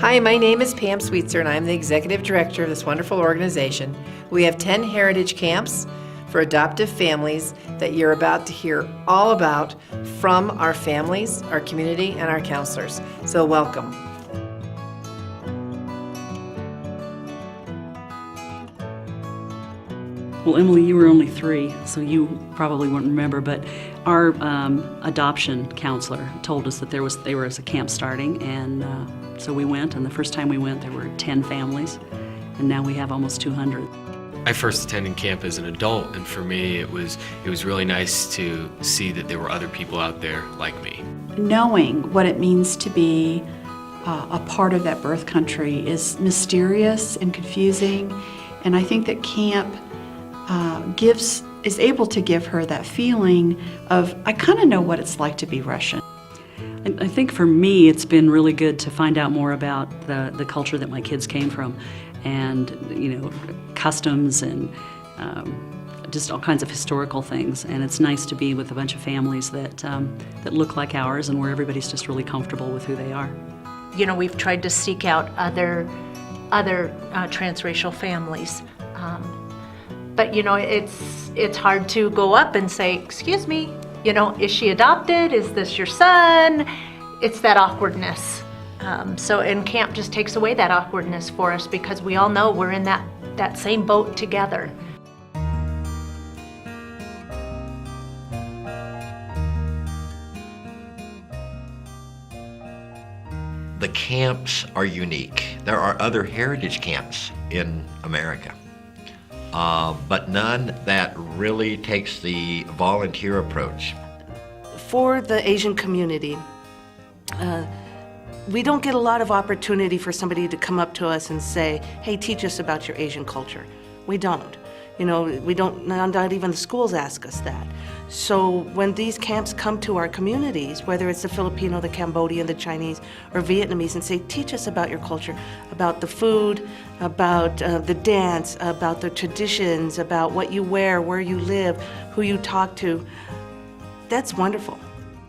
Hi, my name is Pam Sweetser, and I'm the Executive Director of this wonderful organization. We have 10 heritage camps for adoptive families that you're about to hear all about from our families, our community, and our counselors. So welcome. Well, Emily, you were only 3, so you probably won't remember, but our adoption counselor told us that there was a camp starting, and so we went, and the first time we went, there were 10 families, and now we have almost 200. I first attended camp as an adult, and for me, it was really nice to see that there were other people out there like me. Knowing what it means to be a part of that birth country is mysterious and confusing, and I think that camp is able to give her that feeling of, I kind of know what it's like to be Russian. And I think for me, it's been really good to find out more about the culture that my kids came from, and customs and just all kinds of historical things. And it's nice to be with a bunch of families that look like ours, and where everybody's just really comfortable with who they are. We've tried to seek out other transracial families. But it's hard to go up and say, excuse me, is she adopted? Is this your son? It's that awkwardness. And camp just takes away that awkwardness for us, because we all know we're in that same boat together. The camps are unique. There are other heritage camps in America. But none that really takes the volunteer approach. For the Asian community, we don't get a lot of opportunity for somebody to come up to us and say, hey, teach us about your Asian culture. We don't. We don't, not even the schools ask us that. So when these camps come to our communities, whether it's the Filipino, the Cambodian, the Chinese, or Vietnamese, and say, teach us about your culture, about the food, about the dance, about the traditions, about what you wear, where you live, who you talk to, that's wonderful.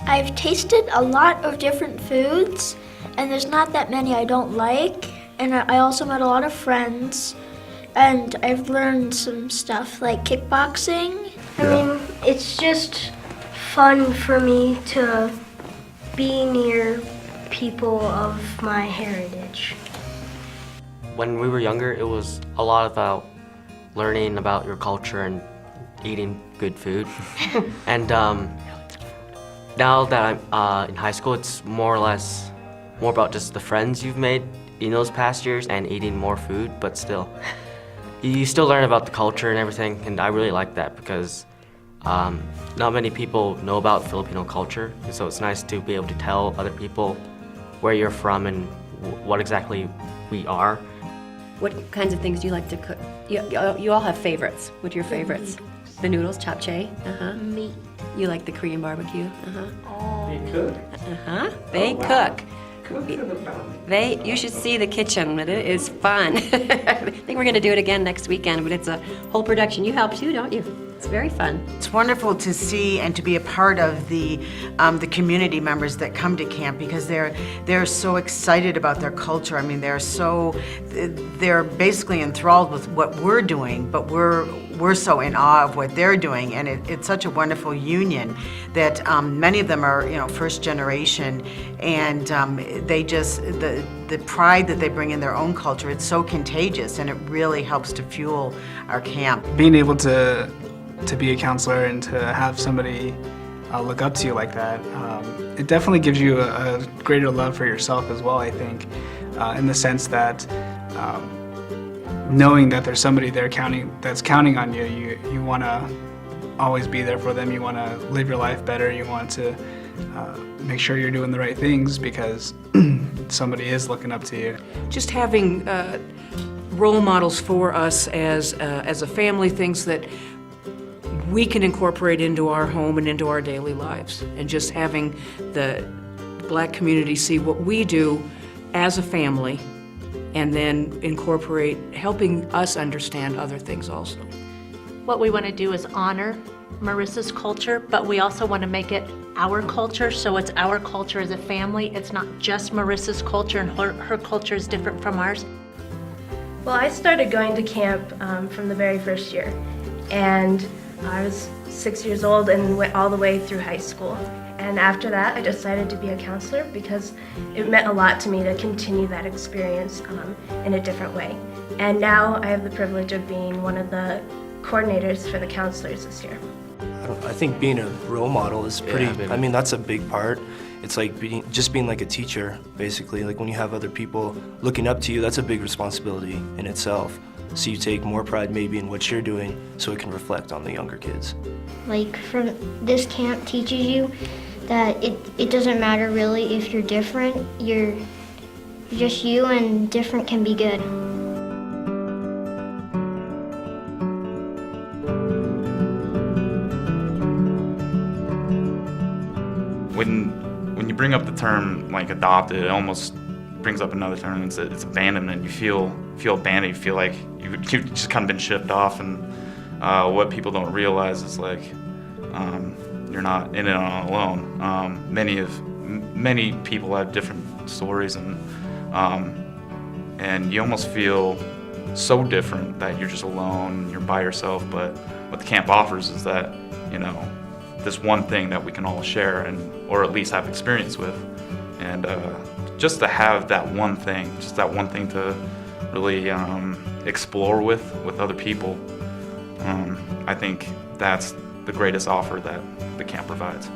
I've tasted a lot of different foods, and there's not that many I don't like, and I also met a lot of friends, and I've learned some stuff like kickboxing. I mean, it's just fun for me to be near people of my heritage. When we were younger, it was a lot about learning about your culture and eating good food. And now that I'm in high school, it's more about just the friends you've made in those past years and eating more food, but still. You still learn about the culture and everything, and I really like that, because not many people know about Filipino culture, so it's nice to be able to tell other people where you're from and what exactly we are. What kinds of things do you like to cook? You all have favorites. What are your favorites? The noodles, japchae. Meat. You like the Korean barbecue. They cook. They cook. You should see the kitchen. It is fun. I think we're going to do it again next weekend, but it's a whole production. You help too, don't you? It's very fun. It's wonderful to see and to be a part of the community members that come to camp, because they're so excited about their culture. I mean, they're basically enthralled with what we're doing, but we're so in awe of what they're doing, and it's such a wonderful union that many of them are first generation, and they just the pride that they bring in their own culture, it's so contagious, and it really helps to fuel our camp. Being able to be a counselor and to have somebody look up to you like that, it definitely gives you a greater love for yourself as well, I think, in the sense that knowing that there's somebody there that's counting on you, you want to always be there for them, you want to live your life better, you want to make sure you're doing the right things because somebody is looking up to you. Just having role models for us as a family, things that we can incorporate into our home and into our daily lives, and just having the Black community see what we do as a family and then incorporate helping us understand other things also. what we want to do is honor Marissa's culture, but we also want to make it our culture, so it's our culture as a family. It's not just Marissa's culture, and her culture is different from ours. Well, I started going to camp from the very first year, and I was 6 years old and went all the way through high school. And after that, I decided to be a counselor because it meant a lot to me to continue that experience in a different way. And now I have the privilege of being one of the coordinators for the counselors this year. I think being a role model is pretty, Yeah, I mean, that's a big part. It's like being like a teacher, basically. Like when you have other people looking up to you, that's a big responsibility in itself. So you take more pride maybe in what you're doing so it can reflect on the younger kids. Like from this camp teaches you that it doesn't matter really if you're different, you're just you, and different can be good. When you bring up the term like adopted, it almost brings up another term. It's abandonment. You feel abandoned. You feel like you've just kind of been shipped off, and what people don't realize is like you're not in it alone. Many people have different stories, and you almost feel so different that you're just alone, you're by yourself. But what the camp offers is that, you know, this one thing that we can all share, or at least have experience with, and just to have that one thing, to really explore with other people. I think that's the greatest offer that the camp provides.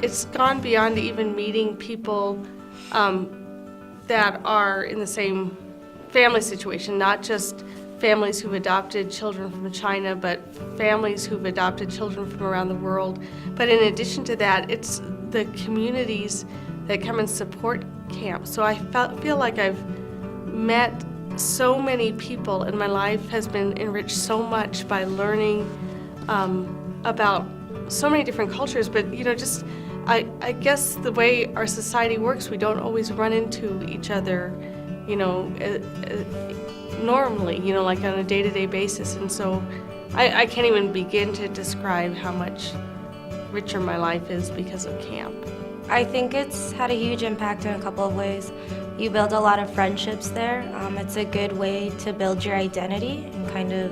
It's gone beyond even meeting people that are in the same family situation, not just families who've adopted children from China, but families who've adopted children from around the world. But in addition to that, it's the communities that come and support camp. So I feel like I've met so many people, and my life has been enriched so much by learning about so many different cultures. But you know, just I guess the way our society works, we don't always run into each other, you know, normally, you know, like on a day-to-day basis. And so I can't even begin to describe how much richer my life is because of camp. I think it's had a huge impact in a couple of ways. You build a lot of friendships there. It's a good way to build your identity and kind of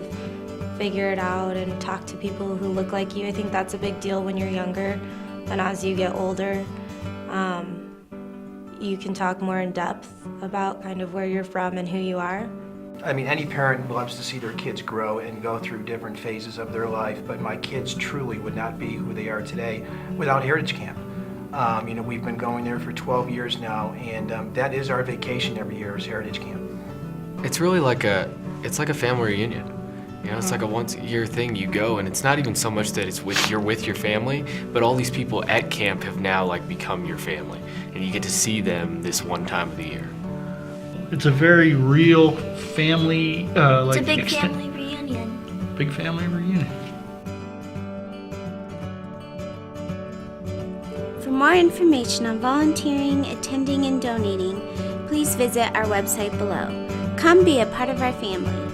figure it out and talk to people who look like you. I think that's a big deal when you're younger, and as you get older, you can talk more in depth about kind of where you're from and who you are. I mean, any parent loves to see their kids grow and go through different phases of their life, but my kids truly would not be who they are today without Heritage Camp. You know, we've been going there for 12 years now, and that is our vacation every year, is Heritage Camp. It's really like it's like a family reunion. You know, it's like a once-a-year thing. You go, and it's not even so much that you're with your family, but all these people at camp have now like become your family, and you get to see them this one time of the year. It's a very real family, It's a big family reunion. Big family reunion. For more information on volunteering, attending, and donating, please visit our website below. Come be a part of our family.